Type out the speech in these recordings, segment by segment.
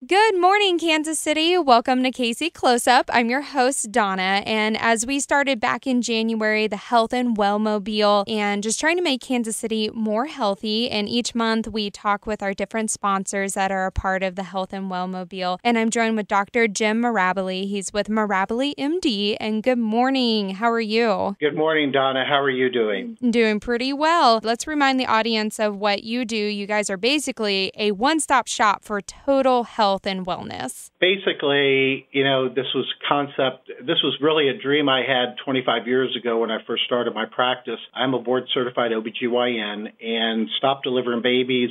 Good morning, Kansas City. Welcome to Casey Close-Up. I'm your host, Donna. And as we started back in January, the Health and Wellmobile, and just trying to make Kansas City more healthy. And each month we talk with our different sponsors that are a part of the Health and Wellmobile. And I'm joined with Dr. Jim Mirabile. He's with Mirabile M.D. And good morning. How are you? Good morning, Donna. How are you doing? Doing pretty well. Let's remind the audience of what you do. You guys are basically a one-stop shop for total health and wellness. Basically, this was really a dream I had 25 years ago when I first started my practice. I'm a board-certified OBGYN and stopped delivering babies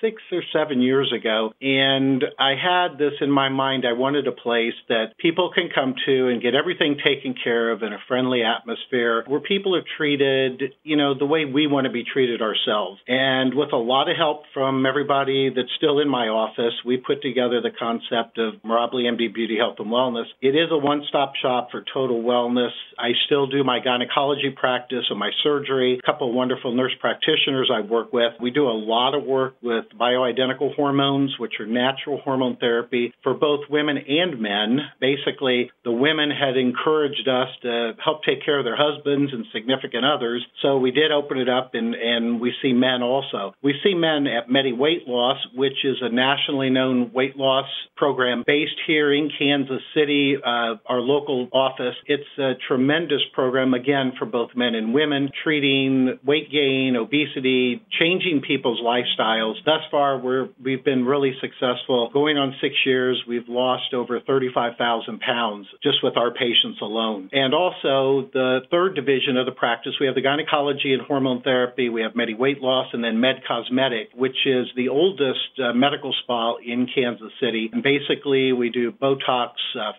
6 or 7 years ago, and I had this in my mind. I wanted a place that people can come to and get everything taken care of in a friendly atmosphere where people are treated, the way we want to be treated ourselves. And with a lot of help from everybody that's still in my office, we put together the concept of Mirabile M.D. Beauty, Health, and Wellness. It is a one-stop shop for total wellness. I still do my gynecology practice and my surgery, a couple of wonderful nurse practitioners I work with. We do a lot of work with bioidentical hormones, which are natural hormone therapy for both women and men. Basically, the women had encouraged us to help take care of their husbands and significant others, so we did open it up, and we see men also. We see men at Medi Weight Loss, which is a nationally known weight loss program based here in Kansas City, our local office. It's a tremendous program, again, for both men and women, treating weight gain, obesity, changing people's lifestyles. Thus far, we've been really successful. Going on 6 years, we've lost over 35,000 pounds just with our patients alone. And also, the third division of the practice, we have the gynecology and hormone therapy, we have Medi Weight Loss, and then Med Cosmetic, which is the oldest medical spa in Kansas City. And basically, we do Botox,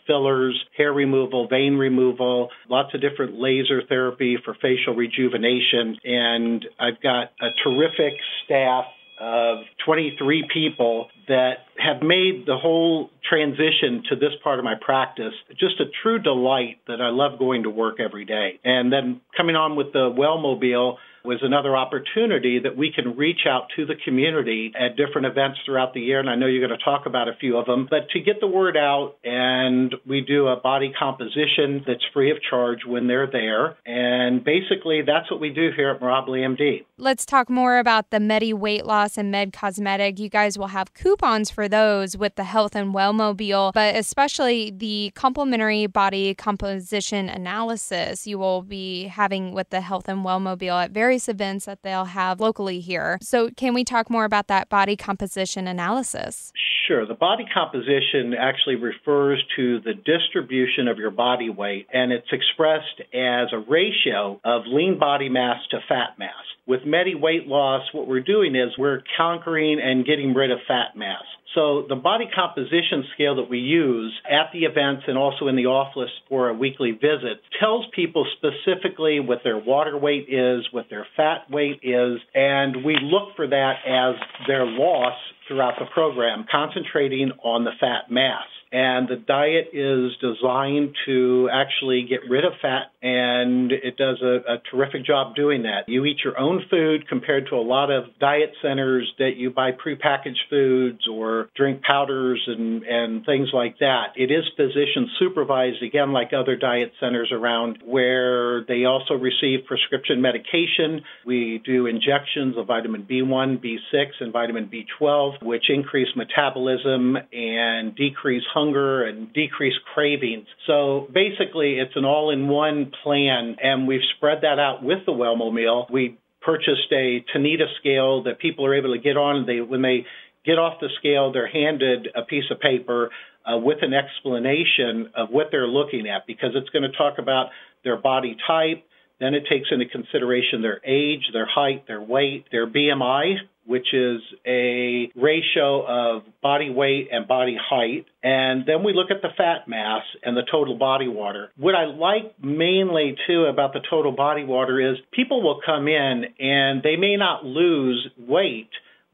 fillers, hair removal, vein removal, lots of different laser therapy for facial rejuvenation. And I've got a terrific staff of 23 people that have made the whole transition to this part of my practice just a true delight that I love going to work every day. And then coming on with the Wellmobile was another opportunity that we can reach out to the community at different events throughout the year, and I know you're going to talk about a few of them, but to get the word out, and we do a body composition that's free of charge when they're there, and basically that's what we do here at Mirabile M.D. Let's talk more about the Medi Weight Loss and Med Cosmetic. You guys will have coupons for those with the Health and Wellmobile, but especially the complimentary body composition analysis you will be having with the Health and Wellmobile at various events that they'll have locally here. So can we talk more about that body composition analysis? Sure. The body composition actually refers to the distribution of your body weight, and it's expressed as a ratio of lean body mass to fat mass. With Medi Weight Loss, what we're doing is we're conquering and getting rid of fat mass. So the body composition scale that we use at the events and also in the office for a weekly visit tells people specifically what their water weight is, what their fat weight is, and we look for that as their loss throughout the program, concentrating on the fat mass. And the diet is designed to actually get rid of fat, and it does a terrific job doing that. You eat your own food compared to a lot of diet centers that you buy prepackaged foods or drink powders and things like that. It is physician supervised, again, like other diet centers around, where they also receive prescription medication. We do injections of vitamin B1, B6, and vitamin B12, which increase metabolism and decrease hunger and decrease cravings. So basically, it's an all-in-one plan, and we've spread that out with the Wellmobile. We purchased a Tanita scale that people are able to get on. When they get off the scale, they're handed a piece of paper with an explanation of what they're looking at, because it's going to talk about their body type. Then it takes into consideration their age, their height, their weight, their BMI, which is a ratio of body weight and body height. And then we look at the fat mass and the total body water. What I like mainly, too, about the total body water is people will come in and they may not lose weight,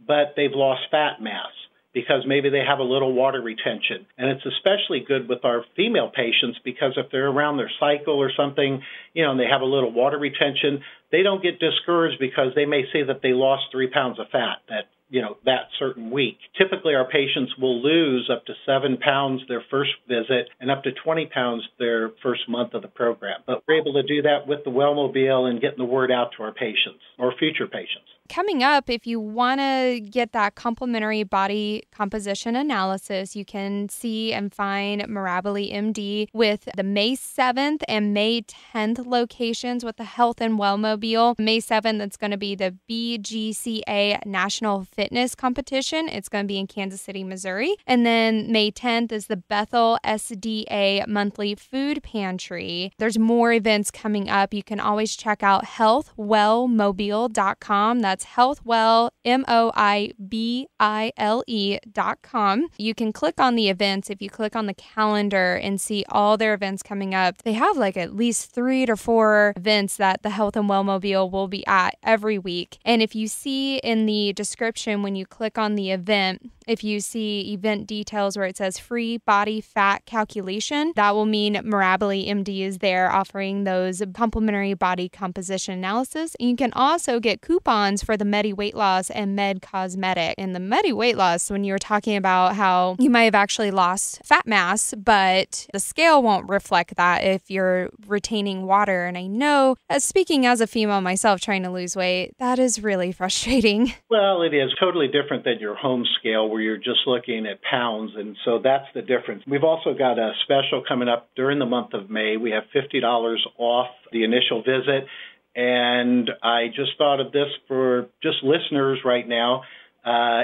but they've lost fat mass because maybe they have a little water retention. And it's especially good with our female patients because if they're around their cycle or something, and they have a little water retention, they don't get discouraged because they may say that they lost 3 pounds of fat. That that certain week. Typically, our patients will lose up to 7 pounds their first visit and up to 20 pounds their first month of the program. But we're able to do that with the Wellmobile and getting the word out to our patients or future patients. Coming up, if you want to get that complimentary body composition analysis, you can see and find Mirabile M.D. with the May 7th and May 10th locations with the Health and Wellmobile. May 7th, it's going to be the BGCA National Fitness Competition. It's going to be in Kansas City, Missouri. And then May 10th is the Bethel SDA Monthly Food Pantry. There's more events coming up. You can always check out healthwellmobile.com. That's healthwellmobile.com. You can click on the events. If you click on the calendar and see all their events coming up, they have like at least 3 to 4 events that the Health and Wellmobile will be at every week. And if you see in the description when you click on the event, if you see event details where it says free body fat calculation, that will mean Mirabile M.D. is there offering those complimentary body composition analysis. And you can also get coupons for the Medi Weight Loss and Med Cosmetic. And the Medi Weight Loss, when you were talking about how you might have actually lost fat mass, but the scale won't reflect that if you're retaining water. And I know, speaking as a female myself trying to lose weight, that is really frustrating. Well, it is totally different than your home scale where you're just looking at pounds, and so that's the difference. We've also got a special coming up during the month of May. We have $50 off the initial visit, and I just thought of this for just listeners right now.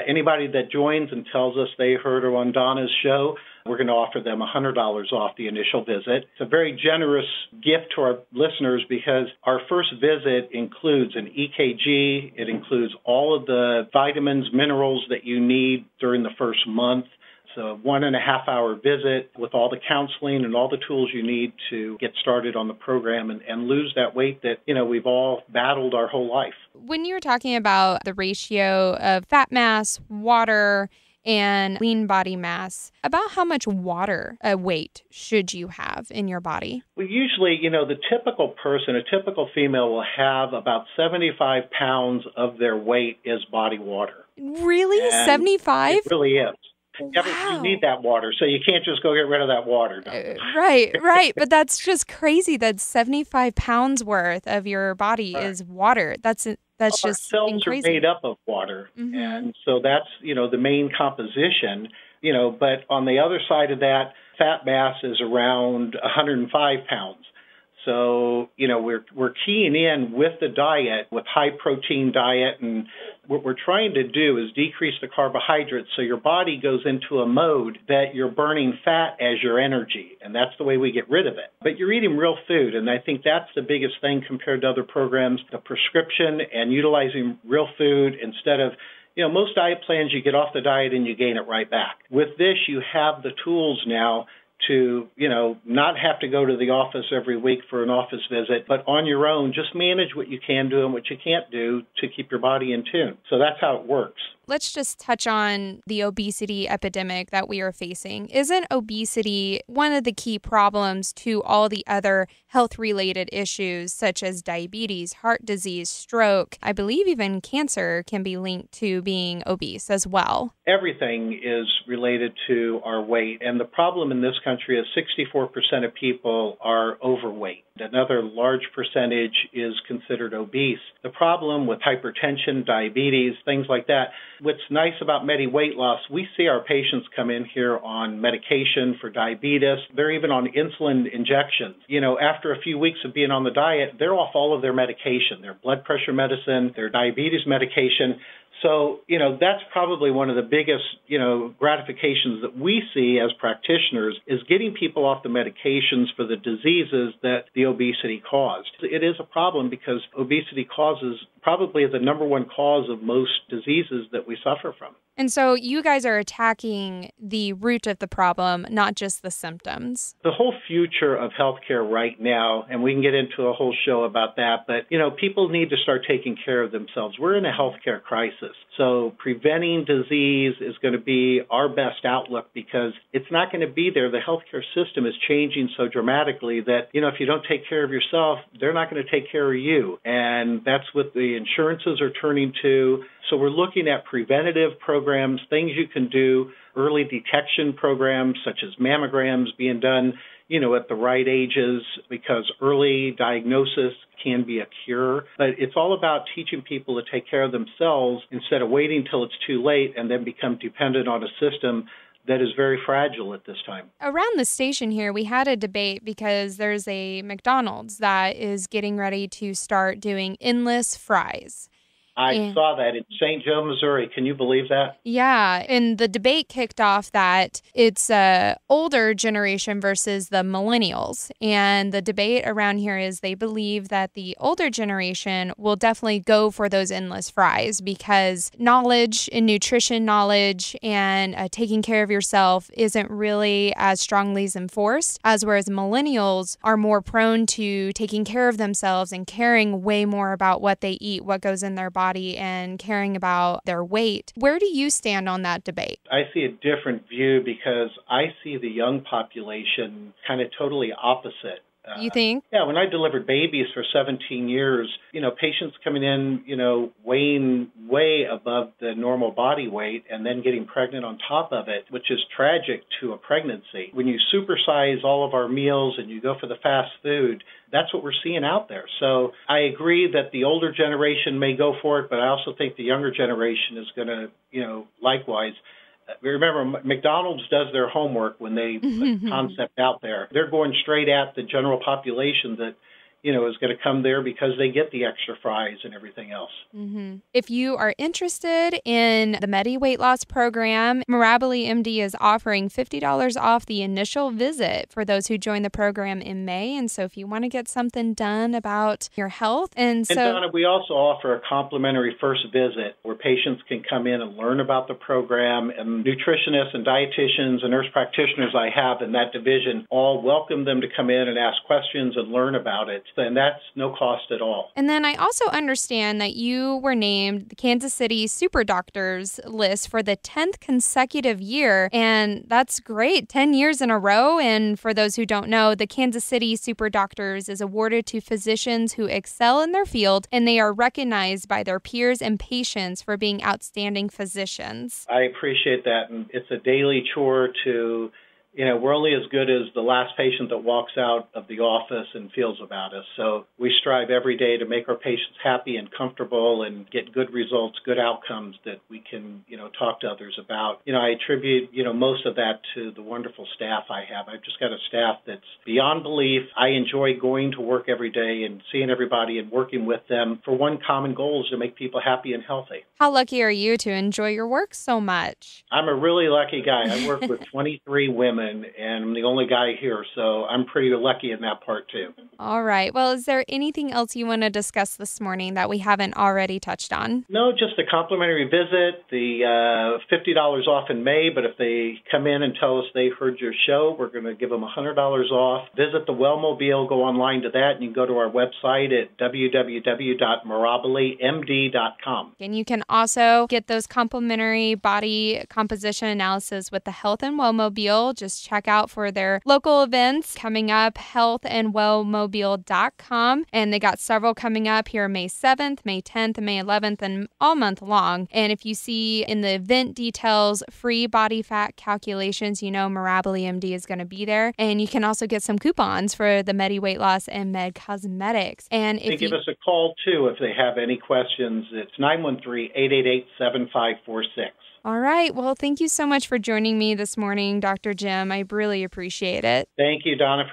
Anybody that joins and tells us they heard her on Donna's show, we're going to offer them $100 off the initial visit. It's a very generous gift to our listeners because our first visit includes an EKG. It includes all of the vitamins, minerals that you need during the first month. It's a 1.5-hour visit with all the counseling and all the tools you need to get started on the program and lose that weight that, we've all battled our whole life. When you were talking about the ratio of fat mass, water, and lean body mass, about how much water weight should you have in your body? Well, usually, the typical person, a typical female will have about 75 pounds of their weight is body water. Really? 75? It really is. Wow. Yeah, but you need that water, so you can't just go get rid of that water. Right. But that's just crazy that 75 pounds worth of your body is water. That's just our cells crazy. Are made up of water, and so that's, the main composition, but on the other side of that, fat mass is around 105 pounds. So, we're keying in with the diet, with high-protein diet, and what we're trying to do is decrease the carbohydrates so your body goes into a mode that you're burning fat as your energy, and that's the way we get rid of it. But you're eating real food, and I think that's the biggest thing compared to other programs, the prescription and utilizing real food instead of most diet plans, you get off the diet and you gain it right back. With this, you have the tools now to, not have to go to the office every week for an office visit, but on your own, just manage what you can do and what you can't do to keep your body in tune. So that's how it works. Let's just touch on the obesity epidemic that we are facing. Isn't obesity one of the key problems to all the other health-related issues such as diabetes, heart disease, stroke? I believe even cancer can be linked to being obese as well. Everything is related to our weight, and the problem in this country is 64% of people are overweight. Another large percentage is considered obese. The problem with hypertension, diabetes, things like that, what's nice about Medi Weight Loss, we see our patients come in here on medication for diabetes. They're even on insulin injections. After a few weeks of being on the diet, they're off all of their medication, their blood pressure medicine, their diabetes medication. So, that's probably one of the biggest, gratifications that we see as practitioners is getting people off the medications for the diseases that the obesity caused. It is a problem because obesity probably is the number one cause of most diseases that we suffer from. And so you guys are attacking the root of the problem, not just the symptoms. The whole future of healthcare right now, and we can get into a whole show about that, but, people need to start taking care of themselves. We're in a healthcare crisis. So preventing disease is going to be our best outlook because it's not going to be there. The healthcare system is changing so dramatically that, if you don't take care of yourself, they're not going to take care of you. And that's what the insurances are turning to. So we're looking at preventative programs, things you can do, early detection programs such as mammograms being done, at the right ages because early diagnosis can be a cure. But it's all about teaching people to take care of themselves instead of waiting till it's too late and then become dependent on a system that is very fragile at this time. Around the station here, we had a debate because there's a McDonald's that is getting ready to start doing endless fries. I saw that in St. Joe, Missouri. Can you believe that? Yeah, and the debate kicked off that it's older generation versus the millennials. And the debate around here is they believe that the older generation will definitely go for those endless fries because knowledge and nutrition knowledge and taking care of yourself isn't really as strongly enforced, as whereas millennials are more prone to taking care of themselves and caring way more about what they eat, what goes in their body, and caring about their weight. Where do you stand on that debate? I see a different view because I see the young population kind of totally opposite. You think? Yeah, when I delivered babies for 17 years, patients coming in, weighing way above the normal body weight and then getting pregnant on top of it, which is tragic to a pregnancy. When you supersize all of our meals and you go for the fast food, that's what we're seeing out there. So I agree that the older generation may go for it, but I also think the younger generation is going to, likewise. Remember, McDonald's does their homework when they put the concept out there. They're going straight at the general population that, is going to come there because they get the extra fries and everything else. Mm-hmm. If you are interested in the Medi weight loss program, Mirabile M.D. is offering $50 off the initial visit for those who join the program in May. And so if you want to get something done about your health. And Donna, we also offer a complimentary first visit where patients can come in and learn about the program. And nutritionists and dietitians and nurse practitioners I have in that division all welcome them to come in and ask questions and learn about it. And that's no cost at all. And then I also understand that you were named the Kansas City Super Doctors list for the 10th consecutive year. And that's great, 10 years in a row. And for those who don't know, the Kansas City Super Doctors is awarded to physicians who excel in their field, and they are recognized by their peers and patients for being outstanding physicians. I appreciate that. And it's a daily chore to we're only as good as the last patient that walks out of the office and feels about us. So we strive every day to make our patients happy and comfortable and get good results, good outcomes that we can, talk to others about. I attribute, most of that to the wonderful staff I have. I've just got a staff that's beyond belief. I enjoy going to work every day and seeing everybody and working with them for one common goal is to make people happy and healthy. How lucky are you to enjoy your work so much? I'm a really lucky guy. I work with 23 women. And I'm the only guy here, so I'm pretty lucky in that part, too. All right. Well, is there anything else you want to discuss this morning that we haven't already touched on? No, just a complimentary visit, the $50 off in May, but if they come in and tell us they heard your show, we're going to give them $100 off. Visit the Wellmobile, go online to that, and you can go to our website at www.mirabilemd.com. And you can also get those complimentary body composition analysis with the Health and Wellmobile. Just check out for their local events coming up, healthandwellmobile.com. And they got several coming up here May 7th, May 10th, and May 11th, and all month long. And if you see in the event details, free body fat calculations, Mirabile M.D. is going to be there. And you can also get some coupons for the Medi Weight Loss and Med Cosmetics. And if they give us a call, too, if they have any questions. It's 913-888-7546. All right. Well, thank you so much for joining me this morning, Dr. Jim. I really appreciate it. Thank you, Donna.